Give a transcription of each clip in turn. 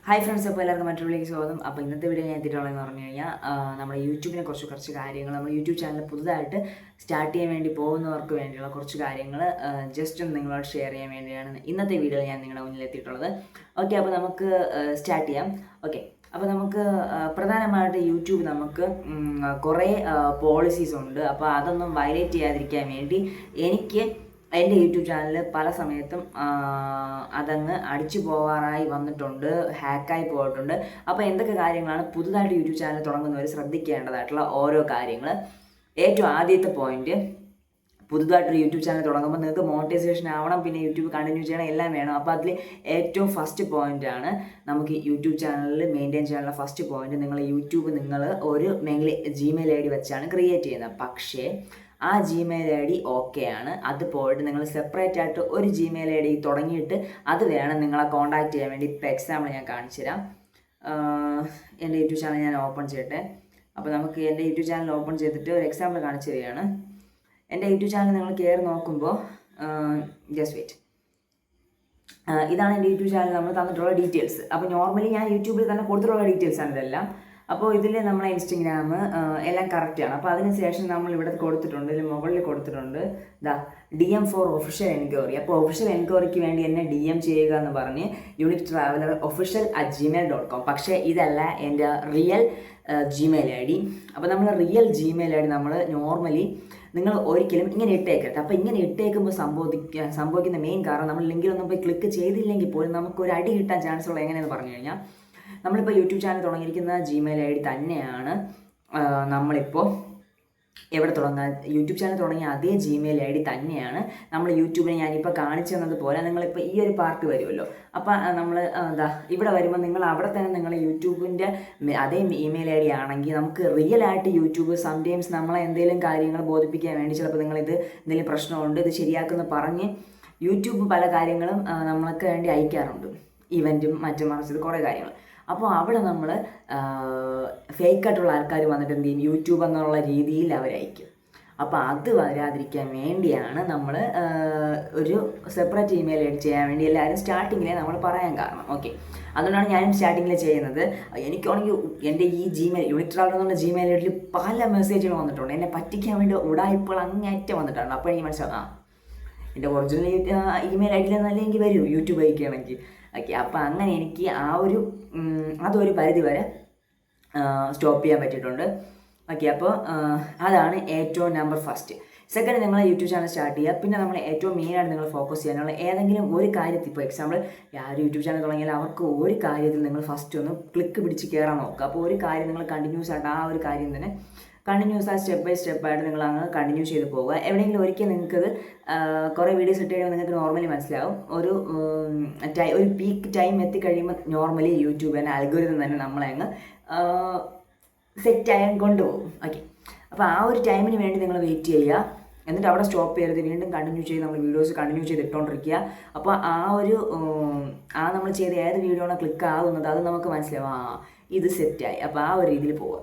Hi friends, അപ്പോൾ എല്ലാവർക്കും മറ്റൊരുവിലേക്ക് സ്വാഗതം. അപ്പോൾ ഇന്നത്തെ വീഡിയോ ഞാൻ എത്തിയിട്ടുള്ളതെന്ന് പറഞ്ഞു കഴിഞ്ഞാൽ നമ്മുടെ യൂട്യൂബിനെ കുറച്ച് കാര്യങ്ങൾ, നമ്മൾ യൂട്യൂബ് ചാനൽ പുതുതായിട്ട് സ്റ്റാർട്ട് ചെയ്യാൻ വേണ്ടി പോകുന്നവർക്ക് വേണ്ടിയുള്ള കുറച്ച് കാര്യങ്ങൾ ജസ്റ്റ് ഒന്ന് നിങ്ങളോട് ഷെയർ ചെയ്യാൻ വേണ്ടിയാണ് ഇന്നത്തെ വീഡിയോയിൽ ഞാൻ നിങ്ങളുടെ മുന്നിൽ എത്തിയിട്ടുള്ളത്. ഓക്കെ, അപ്പോൾ നമുക്ക് സ്റ്റാർട്ട് ചെയ്യാം. ഓക്കെ, അപ്പോൾ നമുക്ക് പ്രധാനമായിട്ട് യൂട്യൂബ് നമുക്ക് കുറേ പോളിസീസ് ഉണ്ട്. അപ്പോൾ അതൊന്നും വയലേറ്റ് ചെയ്യാതിരിക്കാൻ വേണ്ടി എനിക്ക് എൻ്റെ യൂട്യൂബ് ചാനൽ പല സമയത്തും അതങ്ങ് അടിച്ചു പോകാറായി വന്നിട്ടുണ്ട്, ഹാക്കായി പോയിട്ടുണ്ട്. അപ്പോൾ എന്തൊക്കെ കാര്യങ്ങളാണ് പുതുതായിട്ട് യൂട്യൂബ് ചാനൽ തുടങ്ങുന്നവർ ശ്രദ്ധിക്കേണ്ടതായിട്ടുള്ള ഓരോ കാര്യങ്ങൾ. ഏറ്റവും ആദ്യത്തെ പോയിന്റ്, പുതുതായിട്ടൊരു യൂട്യൂബ് ചാനൽ തുടങ്ങുമ്പോൾ നിങ്ങൾക്ക് മോണിറ്റൈസേഷൻ ആവണം, പിന്നെ യൂട്യൂബ് കണ്ടിന്യൂ ചെയ്യണം, എല്ലാം വേണം. അപ്പോൾ അതിൽ ഏറ്റവും ഫസ്റ്റ് പോയിൻ്റാണ് നമുക്ക് യൂട്യൂബ് ചാനലിൽ മെയിൻറ്റെയിൻ ചെയ്യാനുള്ള ഫസ്റ്റ് പോയിന്റ്. നിങ്ങൾ ഒരു ജിമെയിൽ ഐ ഡി വെച്ചാണ് ക്രിയേറ്റ് ചെയ്യുന്നത്. പക്ഷേ ആ ജിമെയിൽ ഐ ഡി ഓക്കെയാണ്. അത് പോയിട്ട് നിങ്ങൾ സെപ്പറേറ്റ് ആയിട്ട് ഒരു ജിമെയിൽ ഐ ഡി തുടങ്ങിയിട്ട് അത് വേണം നിങ്ങളെ കോൺടാക്ട് ചെയ്യാൻ വേണ്ടി. ഇപ്പോൾ എക്സാമ്പിൾ ഞാൻ കാണിച്ചു തരാം. എൻ്റെ യൂട്യൂബ് ചാനൽ ഞാൻ ഓപ്പൺ ചെയ്യട്ടെ. അപ്പോൾ നമുക്ക് എൻ്റെ യൂട്യൂബ് ചാനൽ ഓപ്പൺ ചെയ്തിട്ട് ഒരു എക്സാമ്പിൾ കാണിച്ചു തരികയാണ്. എൻ്റെ യൂട്യൂബ് ചാനൽ നിങ്ങൾ കയറി നോക്കുമ്പോൾ ജസ്റ്റ് വെയിറ്റ്, ഇതാണ് എൻ്റെ യൂട്യൂബ് ചാനൽ നമ്മൾ തന്നിട്ടുള്ള ഡീറ്റെയിൽസ്. അപ്പോൾ നോർമലി ഞാൻ യൂട്യൂബിൽ തന്നെ കൊടുത്തിട്ടുള്ള ഡീറ്റെയിൽസാണ് ഇതെല്ലാം. അപ്പോൾ ഇതിൽ നമ്മളെ ഇൻസ്റ്റഗ്രാം എല്ലാം കറക്റ്റാണ്. അപ്പോൾ അതിന് ശേഷം നമ്മൾ ഇവിടെ കൊടുത്തിട്ടുണ്ട്, ഇതിൽ മുകളിൽ കൊടുത്തിട്ടുണ്ട് DM ഫോർ ഒഫീഷ്യൽ എൻക്വയറി. അപ്പോൾ ഒഫീഷ്യൽ എൻക്വയറിക്ക് വേണ്ടി എന്നെ DM ചെയ്യുക എന്ന് പറഞ്ഞ് uniquetraveler@gmail.com. പക്ഷേ ഇതല്ല എൻ്റെ റിയൽ ജിമെയിൽ ഐ ഡി. അപ്പോൾ നമ്മൾ റിയൽ ജിമെയിൽ ഐ ഡി നമ്മൾ നോർമലി നിങ്ങൾ ഒരിക്കലും ഇങ്ങനെ ഇട്ടേക്കരുത്. അപ്പോൾ ഇങ്ങനെ ഇട്ടേക്കുമ്പോൾ സംഭവിക്കുന്ന മെയിൻ കാരണം, നമ്മൾ ലിങ്കിലൊന്നും പോയി ക്ലിക്ക് ചെയ്തില്ലെങ്കിൽ പോലും നമുക്കൊരു അടി കിട്ടാൻ ചാൻസ് ഉള്ളത് എങ്ങനെയെന്ന് പറഞ്ഞു കഴിഞ്ഞാൽ, നമ്മളിപ്പോൾ യൂട്യൂബ് ചാനൽ തുടങ്ങിയിരിക്കുന്ന ജിമെയിൽ ഐ ഡി തന്നെയാണ് നമ്മളിപ്പോൾ എവിടെ തുടങ്ങാൻ യൂട്യൂബ് ചാനൽ തുടങ്ങിയ അതേ ജിമെയിൽ ഐ ഡി തന്നെയാണ് നമ്മൾ യൂട്യൂബിനെ ഞാനിപ്പോൾ കാണിച്ചു തന്നതുപോലെ നിങ്ങളിപ്പോൾ ഈ ഒരു പാർട്ട് വരുമല്ലോ. അപ്പോൾ നമ്മൾ ഇവിടെ വരുമ്പോൾ നിങ്ങൾ അവിടെ തന്നെ നിങ്ങൾ യൂട്യൂബിൻ്റെ അതേ ഇമെയിൽ ഐ ഡി ആണെങ്കിൽ നമുക്ക് റിയൽ ആയിട്ട് യൂട്യൂബ് സംടൈംസ് നമ്മളെ എന്തെങ്കിലും കാര്യങ്ങൾ ബോധിപ്പിക്കാൻ വേണ്ടി ചിലപ്പോൾ നിങ്ങളിത് എന്തെങ്കിലും പ്രശ്നമുണ്ട് ഇത് ശരിയാക്കുമെന്ന് പറഞ്ഞ് യൂട്യൂബ് പല കാര്യങ്ങളും നമ്മൾക്ക് വേണ്ടി അയക്കാറുണ്ട്, ഇവൻറ്റും മറ്റും മറിച്ചത് കുറേ കാര്യങ്ങൾ. അപ്പോൾ അവിടെ നമ്മൾ ഫേക്കായിട്ടുള്ള ആൾക്കാർ വന്നിട്ട് എന്ത് ചെയ്യും, യൂട്യൂബ് എന്നുള്ള രീതിയിൽ അവരയക്കും. അപ്പോൾ അത് വരാതിരിക്കാൻ വേണ്ടിയാണ് നമ്മൾ ഒരു സെപ്പറേറ്റ് ഇമെയിൽ ഐ ഡി ചെയ്യാൻ വേണ്ടി എല്ലാവരും സ്റ്റാർട്ടിങ്ങിലെ നമ്മൾ പറയാൻ കാരണം. ഓക്കെ, അതുകൊണ്ടാണ് ഞാനും സ്റ്റാർട്ടിങ്ങിൽ ചെയ്യുന്നത്. എനിക്കാണെങ്കിൽ എൻ്റെ ഈ യൂണിക് ട്രാവലർ എന്നുള്ള ജിമെയിൽ ഐ ഡിയിൽ പല മെസ്സേജുകൾ വന്നിട്ടുണ്ട്, എന്നെ പറ്റിക്കാൻ വേണ്ടി ഉടായ്പകൾ അങ്ങേറ്റം വന്നിട്ടുണ്ട്. അപ്പോൾ എനിക്ക് മനസ്സിലാവും എൻ്റെ ഒറിജിനൽ ഇമെയിൽ ഐ ഡിയിൽ നല്ല എനിക്ക് വരും യൂട്യൂബ് അയക്കുകയാണെങ്കിൽ. ഓക്കെ, അപ്പോൾ അങ്ങനെ എനിക്ക് അതൊരു പരിധി വരെ സ്റ്റോപ്പ് ചെയ്യാൻ പറ്റിയിട്ടുണ്ട്. ഓക്കെ, അപ്പോൾ അതാണ് ഏറ്റവും നമ്പർ ഫസ്റ്റ്. സെക്കൻഡ്, നിങ്ങൾ യൂട്യൂബ് ചാനൽ സ്റ്റാർട്ട് ചെയ്യുക. പിന്നെ നമ്മൾ ഏറ്റവും മെയിനായിട്ട് നിങ്ങൾ ഫോക്കസ് ചെയ്യാനുള്ള ഏതെങ്കിലും ഒരു കാര്യത്തിൽ, ഇപ്പോൾ എക്സാമ്പിൾ ആരും യൂട്യൂബ് ചാനൽ തുടങ്ങിയാൽ അവർക്ക് ഒരു കാര്യത്തിൽ നിങ്ങൾ ഫസ്റ്റ് ഒന്ന് ക്ലിക്ക് പിടിച്ച് കയറാൻ നോക്കുക. അപ്പോൾ ഒരു കാര്യം നിങ്ങൾ കണ്ടിന്യൂസ് ആയിട്ട് ആ ഒരു കാര്യം തന്നെ കണ്ടിന്യൂസ് ആ സ്റ്റെപ്പ് ബൈ സ്റ്റെപ്പായിട്ട് നിങ്ങൾ അങ്ങ് കണ്ടിന്യൂ ചെയ്ത് പോവുക. എവിടെയെങ്കിലും ഒരിക്കൽ നിങ്ങൾക്കത് കുറേ വീഡിയോസ് ഇട്ട് കഴിയുമ്പോൾ നിങ്ങൾക്ക് നോർമലി മനസ്സിലാവും, ഒരു പീക്ക് ടൈം എത്തിക്കഴിയുമ്പോൾ നോർമലി യൂട്യൂബ് തന്നെ അൽഗോരിതം തന്നെ നമ്മളെ അങ്ങ് സെറ്റായാൻ കൊണ്ടുപോകും. ഓക്കെ, അപ്പോൾ ആ ഒരു ടൈമിന് വേണ്ടി നിങ്ങൾ വെയിറ്റ് ചെയ്യുക. എന്നിട്ട് അവിടെ സ്റ്റോപ്പ് ചെയ്യരുത്, വീണ്ടും കണ്ടിന്യൂ ചെയ്ത് നമ്മൾ വീഡിയോസ് കണ്ടിന്യൂ ചെയ്ത് ഇട്ടുകൊണ്ടിരിക്കുക. അപ്പോൾ നമ്മൾ ചെയ്ത ഏത് വീഡിയോ ആണ് ക്ലിക്ക് ആകുന്നത് അത് നമുക്ക് മനസ്സിലാവും, ഇത് സെറ്റായി. അപ്പോൾ ആ ഒരു രീതിയിൽ പോവുക.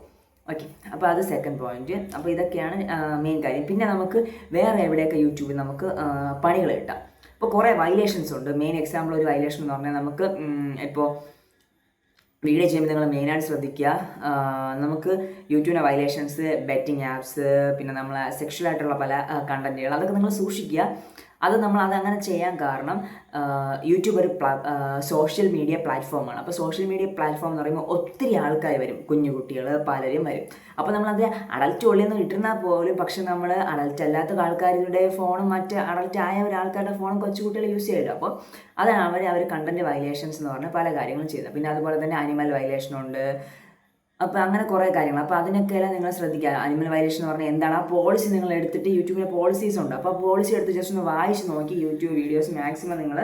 ഓക്കെ, അപ്പോൾ അത് സെക്കൻഡ് പോയിന്റ്. അപ്പോൾ ഇതൊക്കെയാണ് മെയിൻ കാര്യം. പിന്നെ നമുക്ക് വേറെ എവിടെയൊക്കെ യൂട്യൂബിൽ നമുക്ക് പണികൾ കിട്ടാം. ഇപ്പോൾ കുറേ വയലേഷൻസ് ഉണ്ട്. മെയിൻ എക്സാമ്പിൾ ഒരു വയലേഷൻ എന്ന് പറഞ്ഞാൽ, നമുക്ക് ഇപ്പോൾ വീഡിയോ ചെയ്യുമ്പോൾ നിങ്ങൾ മെയിനായിട്ട് ശ്രദ്ധിക്കുക, നമുക്ക് യൂട്യൂബിൻ്റെ വയലേഷൻസ്, ബെറ്റിംഗ് ആപ്സ്, പിന്നെ നമ്മൾ സെക്ഷലായിട്ടുള്ള പല കണ്ടൻറ്റുകൾ, അതൊക്കെ നിങ്ങൾ സൂക്ഷിക്കുക. അതങ്ങനെ ചെയ്യാൻ കാരണം യൂട്യൂബ് ഒരു സോഷ്യൽ മീഡിയ പ്ലാറ്റ്ഫോമാണ്. അപ്പോൾ സോഷ്യൽ മീഡിയ പ്ലാറ്റ്ഫോം എന്ന് പറയുമ്പോൾ ഒത്തിരി ആൾക്കാർ വരും, കുഞ്ഞുകുട്ടികൾ പലരും വരും. അപ്പോൾ നമ്മളത് അഡൽറ്റ് ഉള്ളിൽ നിന്ന് ഇട്ടിരുന്നാൽ പോലും, പക്ഷെ നമ്മൾ അഡൽറ്റ് അല്ലാത്ത ആൾക്കാരുടെ ഫോണും മറ്റ് അഡൽറ്റ് ആയ ഒരാൾക്കാരുടെ ഫോണും കൊച്ചുകുട്ടികൾ യൂസ് ചെയ്യില്ല. അപ്പോൾ അതാണ് അവർ കണ്ടൻറ്റ് വയലേഷൻസ് എന്ന് പറഞ്ഞാൽ പല കാര്യങ്ങളും ചെയ്യുന്നത്. പിന്നെ അതുപോലെ തന്നെ അനിമൽ വയലേഷനുണ്ട്. അപ്പോൾ അങ്ങനെ കുറേ കാര്യങ്ങൾ. അപ്പോൾ അതിനൊക്കെയെല്ലാം നിങ്ങൾ ശ്രദ്ധിക്കുക. അനിമൽ വയലേഷൻ എന്ന് പറഞ്ഞാൽ എന്താണ്, ആ പോളിസി നിങ്ങൾ എടുത്തിട്ട്, യൂട്യൂബിലെ പോളിസീസ് ഉണ്ട്, അപ്പോൾ ആ പോളിസി എടുത്ത് ജസ്റ്റ് ഒന്ന് വായിച്ച് നോക്കി യൂട്യൂബ് വീഡിയോസ് മാക്സിമം നിങ്ങൾ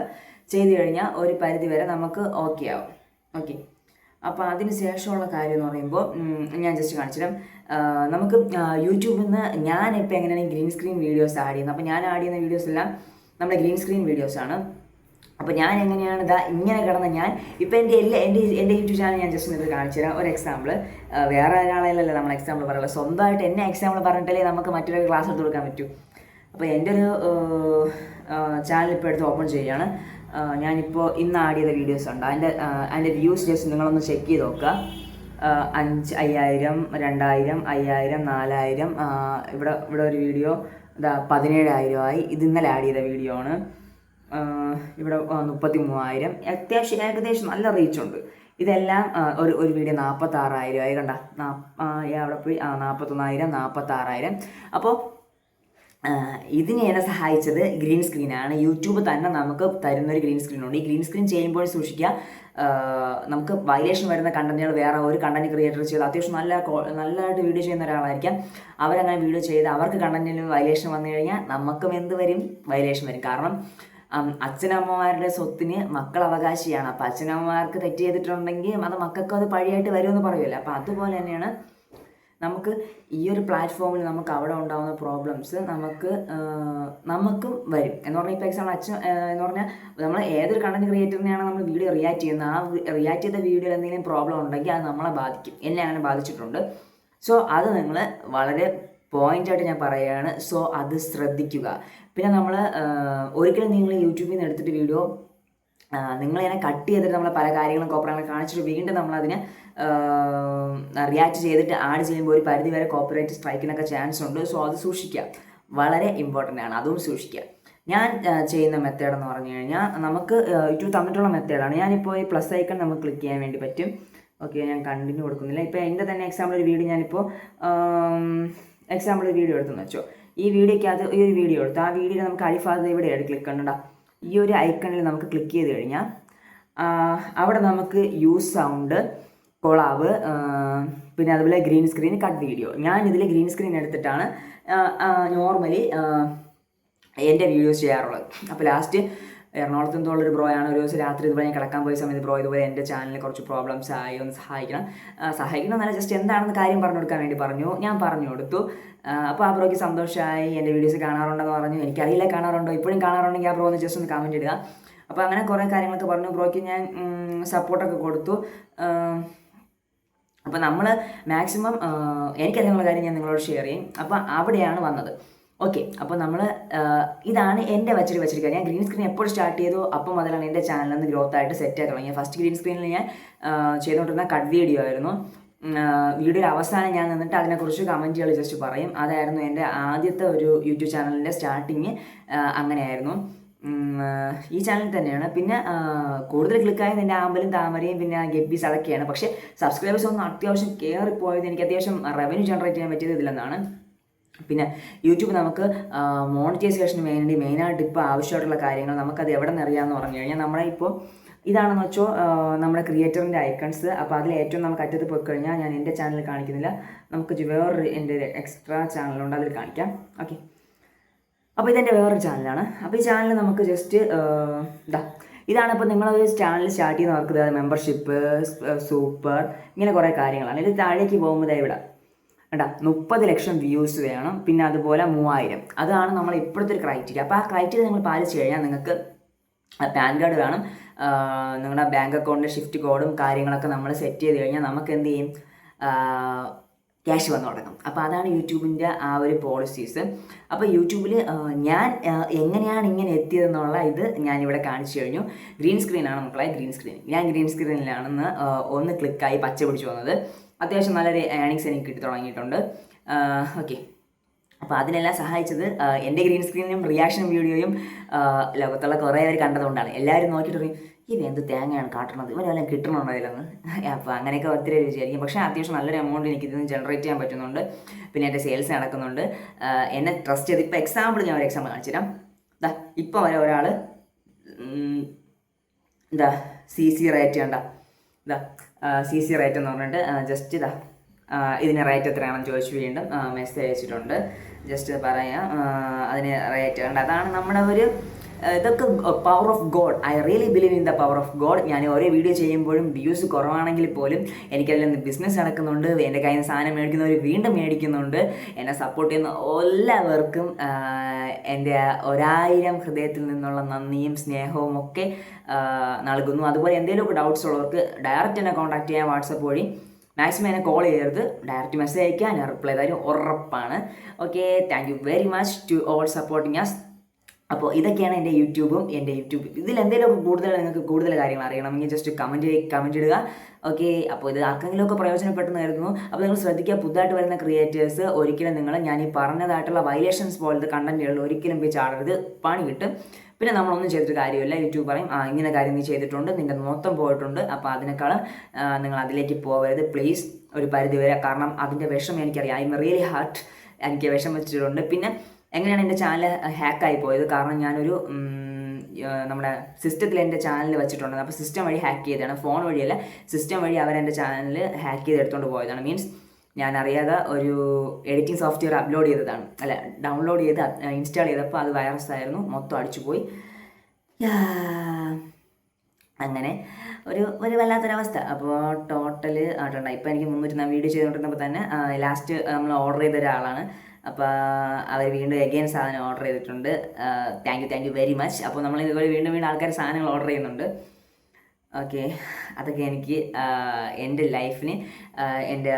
ചെയ്ത് കഴിഞ്ഞാൽ ഒരു പരിധി വരെ നമുക്ക് ഓക്കെ ആവും. ഓക്കെ, അപ്പോൾ അതിന് ശേഷമുള്ള കാര്യം എന്ന് പറയുമ്പോൾ ഞാൻ ജസ്റ്റ് കാണിച്ചുതരാം. നമുക്ക് യൂട്യൂബിൽ നിന്ന് ഞാനിപ്പോൾ എങ്ങനെയാണ് ഗ്രീൻ സ്ക്രീൻ വീഡിയോസ് ആഡ് ചെയ്യുന്നത്. അപ്പോൾ ഞാൻ ആഡ് ചെയ്യുന്ന വീഡിയോസ് എല്ലാം നമ്മുടെ ഗ്രീൻ സ്ക്രീൻ വീഡിയോസാണ്. അപ്പോൾ ഞാൻ എങ്ങനെയാണ് ഇങ്ങനെ കിടന്ന് ഞാൻ ഇപ്പോൾ എൻ്റെ യൂട്യൂബ് ചാനൽ ഞാൻ ജസ്റ്റ് നിങ്ങൾക്ക് കാണിച്ചു തരാം. ഒരു എക്സാമ്പിൾ, വേറെ ഒരാളെയല്ലല്ലോ നമ്മൾ എക്സാമ്പിൾ പറയുള്ളത്, സ്വന്തമായിട്ട് എന്നെ എക്സാമ്പിൾ പറഞ്ഞിട്ടല്ലേ നമുക്ക് മറ്റൊരു ക്ലാസ് എടുത്ത് കൊടുക്കാൻ പറ്റൂ. അപ്പോൾ എൻ്റെ ഒരു ചാനൽ ഇപ്പോൾ എടുത്ത് ഓപ്പൺ ചെയ്യുകയാണ്. ഞാനിപ്പോൾ ഇന്ന് ആഡ് ചെയ്ത വീഡിയോസ് ഉണ്ട്, അതിൻ്റെ വ്യൂസ് ജസ്റ്റ് നിങ്ങളൊന്ന് ചെക്ക് ചെയ്ത് നോക്കുക. 5000, 2000, 5000, 4000, ഇവിടെ ഒരു വീഡിയോ 17,000 ആയി. ഇത് ഇന്നലെ ആഡ് ചെയ്ത വീഡിയോ ആണ്. ഇവിടെ 33,000, അത്യാവശ്യം ഏകദേശം നല്ല റീച്ചുണ്ട്. ഇതെല്ലാം ഒരു വീഡിയോ 46,000 ആയി. കണ്ട അവിടെ പോയി 41,000, 46,000. അപ്പോൾ ഇതിനെ എന്നെ സഹായിച്ചത് ഗ്രീൻ സ്ക്രീനാണ്. യൂട്യൂബ് തന്നെ നമുക്ക് തരുന്നൊരു ഗ്രീൻ സ്ക്രീനുണ്ട്. ഈ ഗ്രീൻ സ്ക്രീൻ ചെയ്യുമ്പോൾ സൂക്ഷിക്കുക, നമുക്ക് വയലേഷൻ വരുന്ന കണ്ടന്റുകൾ വേറെ ഒരു കണ്ടന്റ് ക്രിയേറ്റർ ചെയ്ത് അത്യാവശ്യം നല്ലതായിട്ട് വീഡിയോ ചെയ്യുന്ന ഒരാളായിരിക്കാം. അവരങ്ങനെ വീഡിയോ ചെയ്ത് അവർക്ക് കണ്ടന്റിന് വയലേഷൻ വന്നു കഴിഞ്ഞാൽ നമുക്കും എന്ത് വരും? വയലേഷൻ വരും. കാരണം അച്ഛനമ്മമാരുടെ സ്വത്തിന് മക്കൾ അവകാശിയാണ്. അപ്പം അച്ഛനമ്മമാർക്ക് തെറ്റ് ചെയ്തിട്ടുണ്ടെങ്കിൽ അത് മക്കൾക്കും അത് പഴിയായിട്ട് വരുമെന്ന് പറയുമല്ലോ. അപ്പം അതുപോലെ തന്നെയാണ് നമുക്ക് ഈ ഒരു പ്ലാറ്റ്ഫോമിൽ നമുക്ക് അവിടെ ഉണ്ടാകുന്ന പ്രോബ്ലംസ് നമുക്കും വരും എന്ന് പറഞ്ഞാൽ, ഇപ്പോൾ എക്സാമ്പിൾ എന്ന് പറഞ്ഞാൽ നമ്മൾ ഏതൊരു കണ്ടന്റ് ക്രിയേറ്ററിനെയാണ് നമ്മൾ വീഡിയോ റിയാക്ട് ചെയ്യുന്നത്, ആ റിയാക്ട് ചെയ്ത വീഡിയോയിൽ എന്തെങ്കിലും പ്രോബ്ലം ഉണ്ടെങ്കിൽ അത് നമ്മളെ ബാധിക്കും. എന്നെ അങ്ങനെ ബാധിച്ചിട്ടുണ്ട്. സോ അത് നിങ്ങൾ വളരെ പോയിൻ്റായിട്ട് ഞാൻ പറയുകയാണ്. സോ അത് ശ്രദ്ധിക്കുക. പിന്നെ നമ്മൾ ഒരിക്കലും നിങ്ങൾ യൂട്യൂബിൽ നിന്ന് എടുത്തിട്ട് വീഡിയോ നിങ്ങളിങ്ങനെ കട്ട് ചെയ്തിട്ട് നമ്മൾ പല കാര്യങ്ങളും കോപ്പറേറ്റ് കാണിച്ചിട്ട് വീണ്ടും നമ്മളതിനെ റിയാക്ട് ചെയ്തിട്ട് ആഡ് ചെയ്യുമ്പോൾ ഒരു പരിധി വരെ കോപ്പറേറ്റ് സ്ട്രൈക്കിനൊക്കെ ചാൻസ് ഉണ്ട്. സോ അത് സൂക്ഷിക്കുക, വളരെ ഇമ്പോർട്ടൻ്റ് ആണ്, അതും സൂക്ഷിക്കുക. ഞാൻ ചെയ്യുന്ന മെത്തേഡ് എന്ന് പറഞ്ഞു കഴിഞ്ഞാൽ നമുക്ക് യൂട്യൂബ് തന്നിട്ടുള്ള മെത്തേഡാണ്. ഞാനിപ്പോൾ ഈ പ്ലസ് ഐക്കൺ നമുക്ക് ക്ലിക്ക് ചെയ്യാൻ വേണ്ടി പറ്റും. ഓക്കെ, ഞാൻ കണ്ടിന്യൂ കൊടുക്കുന്നില്ല. ഇപ്പോൾ എൻ്റെ തന്നെ എക്സാമ്പിൾ ഒരു വീഡിയോ ഞാനിപ്പോൾ ഒരു വീഡിയോ എടുത്തെന്ന് വെച്ചോ. ഈ വീഡിയോയ്ക്കകത്ത് ഈ ഒരു വീഡിയോ എടുത്തു. ആ വീഡിയോയിൽ നമുക്ക് അടിഭാഗത്ത് ഇവിടെയാണ് ക്ലിക്ക് കണ്ടാ, ഈ ഒരു ഐക്കണിൽ നമുക്ക് ക്ലിക്ക് ചെയ്ത് കഴിഞ്ഞാൽ അവിടെ നമുക്ക് യൂസ് സൗണ്ട്, കൊളാബ്, പിന്നെ അതുപോലെ ഗ്രീൻ സ്ക്രീൻ, കട്ട് വീഡിയോ. ഞാനിതിൽ ഗ്രീൻ സ്ക്രീൻ എടുത്തിട്ടാണ് നോർമലി എൻ്റെ വീഡിയോസ് ചെയ്യാറുള്ളത്. അപ്പോൾ ലാസ്റ്റ് എറണാകുളത്ത് നിന്നുള്ളൊരു ബ്രോയാണ് ഒരു ദിവസം രാത്രി ഇതുപോലെ ഞാൻ കിടക്കാൻ പോയ സമയത്ത് ബ്രോ ഇതുപോലെ എൻ്റെ ചാനലിൽ കുറച്ച് പ്രോബ്ലംസ് ആയി, ഒന്ന് സഹായിക്കണം എന്നല്ല, ജസ്റ്റ് എന്താണെന്ന് കാര്യം പറഞ്ഞു കൊടുക്കാൻ വേണ്ടി പറഞ്ഞു. ഞാൻ പറഞ്ഞു കൊടുത്തു. അപ്പോൾ ആ ബ്രോയ്ക്ക് സന്തോഷമായി. എൻ്റെ വീഡിയോസ് കാണാറുണ്ടെന്ന് പറഞ്ഞു. എനിക്കറിയില്ല കാണാറുണ്ടോ, ഇപ്പോഴും കാണാറുണ്ടെങ്കിൽ ആ ബ്രോ ഒന്ന് ജസ്റ്റ് ഒന്ന് കമൻറ്റ് ഇടുക. അപ്പോൾ അങ്ങനെ കുറേ കാര്യങ്ങളൊക്കെ പറഞ്ഞു. ബ്രോയ്ക്ക് ഞാൻ സപ്പോർട്ടൊക്കെ കൊടുത്തു. അപ്പോൾ നമ്മൾ മാക്സിമം എനിക്കറിയാനുള്ള കാര്യം ഞാൻ നിങ്ങളോട് ഷെയർ ചെയ്യും. അപ്പോൾ അവിടെയാണ് വന്നത്. ഓക്കെ, അപ്പോൾ നമ്മൾ ഇതാണ് എൻ്റെ വെച്ചിരിക്കുക. ഞാൻ ഗ്രീൻ സ്ക്രീൻ എപ്പോൾ സ്റ്റാർട്ട് ചെയ്തു അപ്പം മുതലാണ് എൻ്റെ ചാനലിൽ ഗ്രോത്ത് ആയിട്ട് സെറ്റ് ആയി തുടങ്ങിയത്. ഫസ്റ്റ് ഗ്രീൻ സ്ക്രീനിൽ ഞാൻ ചെയ്തുകൊണ്ടിരുന്ന കട്ട് വീഡിയോ ആയിരുന്നു. വീഡിയോയുടെ അവസാനം ഞാൻ നിന്നിട്ട് അതിനെക്കുറിച്ച് കമൻറ്റുകൾ ജസ്റ്റ് പറയും. അതായിരുന്നു എൻ്റെ ആദ്യത്തെ ഒരു യൂട്യൂബ് ചാനലിൻ്റെ സ്റ്റാർട്ടിങ്. അങ്ങനെയായിരുന്നു. ഈ ചാനൽ തന്നെയാണ്. പിന്നെ കൂടുതൽ ക്ലിക്കായത് എൻ്റെ ആമ്പലും താമരയും പിന്നെ ഗപ്പീസ് അതൊക്കെയാണ്. പക്ഷേ സബ്സ്ക്രൈബേഴ്സ് ഒന്നും അത്യാവശ്യം കയറിപ്പോയത് എനിക്ക് അത്യാവശ്യം റവന്യൂ ജനറേറ്റ് ചെയ്യാൻ പറ്റിയത് ഇതിലെന്നാണ്. പിന്നെ യൂട്യൂബ് നമുക്ക് മോണിറ്റൈസേഷന് വേണ്ടി മെയിനായിട്ട് ഇപ്പോൾ ആവശ്യമായിട്ടുള്ള കാര്യങ്ങൾ നമുക്കത് എവിടെ നിന്ന് അറിയാമെന്ന് പറഞ്ഞു കഴിഞ്ഞാൽ, നമ്മുടെ ഇപ്പോൾ ഇതാണെന്ന് വെച്ചോ നമ്മുടെ ക്രിയേറ്ററിൻ്റെ ഐക്കൺസ്. അപ്പോൾ അതിൽ ഏറ്റവും നമുക്ക് അറ്റത്ത് പോയി കഴിഞ്ഞാൽ, ഞാൻ എൻ്റെ ചാനൽ കാണിക്കുന്നില്ല, നമുക്ക് വേറൊരു എൻ്റെ എക്സ്ട്രാ ചാനലുണ്ട്, അതിൽ കാണിക്കാം. ഓക്കെ, അപ്പോൾ ഇതെൻ്റെ വേറൊരു ചാനലാണ്. അപ്പോൾ ഈ ചാനൽ നമുക്ക് ജസ്റ്റ് ഇതാണ്. ഇപ്പോൾ നിങ്ങളൊരു ചാനൽ സ്റ്റാർട്ട് ചെയ്യുന്നവർക്ക് മെമ്പർഷിപ്പ്, സൂപ്പർ, ഇങ്ങനെ കുറേ കാര്യങ്ങളാണ്. ഇത് താഴേക്ക് പോകുമ്പോൾ ഇവിടെ 30 ലക്ഷം വ്യൂസ് വേണം. പിന്നെ അതുപോലെ 3000. അതാണ് നമ്മൾ ഇപ്പോഴത്തെ ഒരു ക്രൈറ്റീരിയ. അപ്പോൾ ആ ക്രൈറ്റീരിയ നിങ്ങൾ പാലിച്ച് കഴിഞ്ഞാൽ നിങ്ങൾക്ക് പാൻ കാർഡ് വേണം. നിങ്ങളുടെ ബാങ്ക് അക്കൗണ്ടിൻ്റെ ഷിഫ്റ്റ് കോഡും കാര്യങ്ങളൊക്കെ നമ്മൾ സെറ്റ് ചെയ്ത് കഴിഞ്ഞാൽ നമുക്ക് എന്ത് ചെയ്യും? ക്യാഷ് വന്നു തുടങ്ങും. അപ്പോൾ അതാണ് യൂട്യൂബിൻ്റെ ആ ഒരു പോളിസീസ്. അപ്പോൾ യൂട്യൂബിൽ ഞാൻ എങ്ങനെയാണ് ഇങ്ങനെ എത്തിയതെന്നുള്ള ഇത് ഞാനിവിടെ കാണിച്ചു കഴിഞ്ഞു. ഗ്രീൻ സ്ക്രീനാണ് മക്കളെ, ഗ്രീൻ സ്ക്രീൻ. ഞാൻ ഗ്രീൻ സ്ക്രീനിലാണെന്ന് ഒന്ന് ക്ലിക്കായി പച്ച പിടിച്ചു വന്നത്. അത്യാവശ്യം നല്ലൊരു ഏണിങ്സ് എനിക്ക് കിട്ടി തുടങ്ങിയിട്ടുണ്ട്. ഓക്കെ, അപ്പോൾ അതിനെല്ലാം സഹായിച്ചത് എൻ്റെ ഗ്രീൻ സ്ക്രീനും റിയാക്ഷൻ വീഡിയോയും ലോകത്തുള്ള കുറേ പേര് കണ്ടതുകൊണ്ടാണ്. എല്ലാവരും നോക്കിയിട്ട് പറയും, ഇത് എന്ത് തേങ്ങയാണ് കാട്ടണത്, ഇവരെല്ലാം കിട്ടണമുണ്ടോ അതിലൊന്ന്. അപ്പോൾ അങ്ങനെയൊക്കെ ഒത്തിരി വിചാരിക്കും. പക്ഷേ അത്യാവശ്യം നല്ലൊരു എമൗണ്ട് എനിക്ക് ഇതിന് ജനറേറ്റ് ചെയ്യാൻ പറ്റുന്നുണ്ട്. പിന്നെ എൻ്റെ സെയിൽസ് നടക്കുന്നുണ്ട്. എന്നെ ട്രസ്റ്റ് ചെയ്ത് ഇപ്പോൾ എക്സാമ്പിൾ ഞാൻ ഒരു എക്സാമ്പിൾ കാണിച്ചു തരാം. ഇപ്പോൾ വരെ ഒരാൾ CC റേറ്റ് കണ്ട, CC റേറ്റ് എന്ന് പറഞ്ഞിട്ട് ജസ്റ്റ് ഇതിന് റേറ്റ് എത്രയാണെന്ന് ചോദിച്ചു വീണ്ടും മെസ്സേജ് അയച്ചിട്ടുണ്ട്. ജസ്റ്റ് പറയാം അതിന് റേറ്റ് കണ്ട. അതാണ് നമ്മുടെ ഒരു ഇതൊക്കെ power of God. I really believe in the power of God. ഞാൻ ഓരോ വീഡിയോ ചെയ്യുമ്പോഴും വ്യൂസ് കുറവാണെങ്കിൽ പോലും എനിക്കതിൽ നിന്ന് ബിസിനസ് നടക്കുന്നുണ്ട്. എൻ്റെ കയ്യിൽ നിന്ന് സാധനം മേടിക്കുന്നവർ വീണ്ടും മേടിക്കുന്നുണ്ട്. എന്നെ സപ്പോർട്ട് ചെയ്യുന്ന എല്ലാവർക്കും എൻ്റെ 1000 ഹൃദയത്തിൽ നിന്നുള്ള നന്ദിയും സ്നേഹവും ഒക്കെ നൽകുന്നു. അതുപോലെ എന്തെങ്കിലുമൊക്കെ ഡൗട്ട്സ് ഉള്ളവർക്ക് ഡയറക്റ്റ് എന്നെ കോൺടാക്ട് ചെയ്യാൻ വാട്സപ്പ് വഴി. മാക്സിമം എന്നെ കോൾ ചെയ്യരുത്, ഡയറക്റ്റ് മെസ്സേജ് അയക്കാൻ ഞാൻ റിപ്ലൈ തരും, ഉറപ്പാണ്. Okay, thank you very much to all supporting us. അപ്പോൾ ഇതൊക്കെയാണ് എൻ്റെ യൂട്യൂബ്. ഇതിൽ എന്തെങ്കിലുമൊക്കെ നിങ്ങൾക്ക് കൂടുതൽ കാര്യങ്ങൾ അറിയണമെങ്കിൽ ജസ്റ്റ് കമൻറ്റ് ഇടുക. ഓക്കെ, അപ്പോൾ ഇത് ആർക്കെങ്കിലുമൊക്കെ പ്രയോജനപ്പെട്ടെന്ന് കരുതുന്നു. അപ്പോൾ നിങ്ങൾ ശ്രദ്ധിക്കുക, പുതുതായിട്ട് വരുന്ന ക്രിയേറ്റേഴ്സ് ഒരിക്കലും ഞാൻ ഈ പറഞ്ഞതായിട്ടുള്ള വയലേഷൻസ് പോലത്തെ കണ്ടന്റുകളിൽ ഒരിക്കലും പോയി ചാടരുത്, പണി കിട്ടും. പിന്നെ നമ്മളൊന്നും ചെയ്തിട്ട് കാര്യമില്ല. യൂട്യൂബ് പറയും ഇങ്ങനെ കാര്യം നീ ചെയ്തിട്ടുണ്ട്, നിൻ്റെ മൊത്തം പോയിട്ടുണ്ട്, അപ്പോൾ അതിനേക്കാളും നിങ്ങൾ അതിലേക്ക് പോകരുത് പ്ലീസ്, ഒരു പരിധി വരെ. കാരണം അതിൻ്റെ വിഷമം എനിക്കറിയാം. ഐ എം റിയലി ഹാർട്ട്, എനിക്ക് വിഷം വെച്ചിട്ടുണ്ട്. പിന്നെ എങ്ങനെയാണ് എൻ്റെ ചാനൽ ഹാക്കായി പോയത്? കാരണം ഞാനൊരു നമ്മുടെ സിസ്റ്റത്തിൽ എൻ്റെ ചാനൽ വെച്ചിട്ടുണ്ട്. അപ്പോൾ സിസ്റ്റം വഴി ഹാക്ക് ചെയ്തതാണ്, ഫോൺ വഴിയല്ല, സിസ്റ്റം വഴി അവരെൻ്റെ ചാനൽ ഹാക്ക് ചെയ്ത് എടുത്തുകൊണ്ട് പോയതാണ്. മീൻസ് ഞാൻ അറിയാതെ ഒരു എഡിറ്റിംഗ് സോഫ്റ്റ്വെയർ ഡൗൺലോഡ് ചെയ്ത് ഇൻസ്റ്റാൾ ചെയ്തപ്പോൾ അത് വൈറസ് ആയിരുന്നു, മൊത്തം അടിച്ചു പോയി. അങ്ങനെ ഒരു വല്ലാത്തൊരവസ്ഥ. അപ്പോൾ ടോട്ടൽ ആട്ടുണ്ട്. ഇപ്പോൾ എനിക്ക് 300 വീഡിയോ ചെയ്തുകൊണ്ടിരുന്നപ്പോൾ തന്നെ ലാസ്റ്റ് നമ്മൾ ഓർഡർ ചെയ്ത ഒരാളാണ്. അപ്പോൾ അവർ വീണ്ടും എഗെയിൻ സാധനം ഓർഡർ ചെയ്തിട്ടുണ്ട്. Thank you very much. അപ്പോൾ നമ്മൾ ഇതുപോലെ വീണ്ടും ആൾക്കാർ സാധനങ്ങൾ ഓർഡർ ചെയ്യുന്നുണ്ട്. ഓക്കെ, അതൊക്കെ എനിക്ക് എൻ്റെ ലൈഫിന്, എൻ്റെ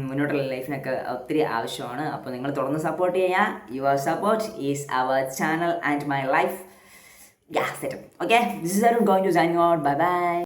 മുന്നോട്ടുള്ള ലൈഫിനൊക്കെ ഒത്തിരി ആവശ്യമാണ്. അപ്പോൾ നിങ്ങൾ തുടർന്ന് സപ്പോർട്ട് ചെയ്യുക. Your support is our channel and my life. Setup. Okay, this is Arun going to signing out. Bye by.